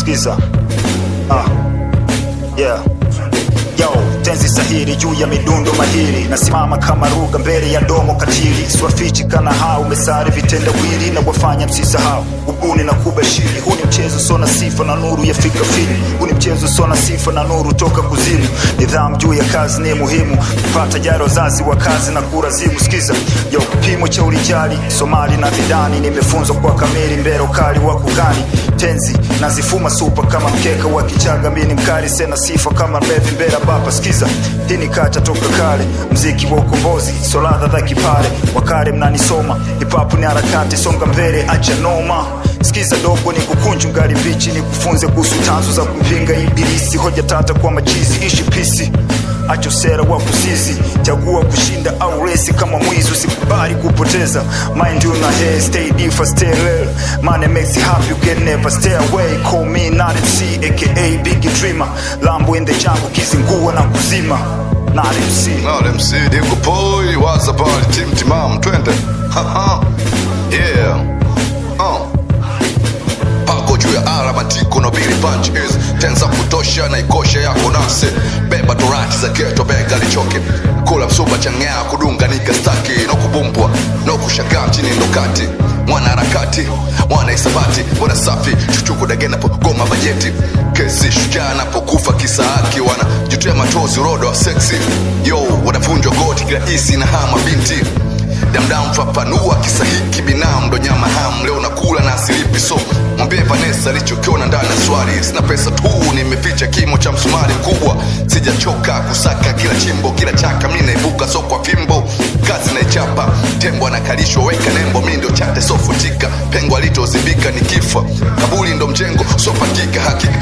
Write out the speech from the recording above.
skiza. Yeah. Yo, tenzi sahiri juu ya midundo mahiri, nasimama kama ruga mbele ya domo katili. Swafichi kana hao umesari vitendawili, na wafanya msisahau ubuni na kubashiri. Huu ni mchezo sona sifa na nuru ya fikra fili. Huu ni mchezo sona sifa na nuru toka kuzimu. Nidhamu juu ya kazi ni muhimu, kupata jaro zazi wa kazi na kurazimu. Skiza, yo, kipimo cha ulijali Somali na vidani, nimefunzwa kwa kamili mbero kali wa kugani. Tenzi nazifuma supa kama mkeka wa kichaga, mini mkali sena sifa kama mlevi mbera bapa. Skiza, hii ni kacha toka kale, mziki wa ukombozi soladha dha kipare. Wakare mnanisoma, hipapu ni harakati, songa mbele acha noma. Skiza dogo ni kukunju ngali bichi, ni kufunze kuhusu tanzo za kumpinga ibilisi. Hoja tata kwa machizi, ishi pisi, acho sera wa kuzizi. Chagua kushinda au resi kama mwizi, usikubali kupoteza. Mind you na head, stay deep, stay real. Money makes you happy, you can never stay away. Call me not MC, aka Big Dreamer. Lambo in the jungle, kizingua na kuzima. Not MC, not MC, diko poi, waza bali, team timam, twende. Haha, yeah. Pako juu ya alamatiko no bili punch is tenza kutosha na ikosha yako nafsi. Beba torati za keto bega lichoke, kula msuba changea kudunga nika staki. No kubumpwa, no kushagaa mchini ndokati. Mwana harakati, mwana isabati, mwana safi, chuchuku dagena po goma bajeti. Kesi shujaa napokufa kisa haki, wana jutia matozi urodo wa sexy. Yo, wanafunjwa goti kila isi na hama binti. Damdam fapanua kisa hiki binamu ndo nyama hamu. Leo nakula na asilipi so mwambie Vanessa lichokiona ndani ya swali. Sina pesa tu nimeficha kimo cha msumari mkubwa. Sijachoka kusaka kila chimbo kila chaka, mimi naibuka so kwa fimbo. Kazi naichapa, tembo anakalishwa weka nembo. Mimi ndo chate so futika, pengo alitozibika nikifa. Kabuli ndo mjengo so patika hakika.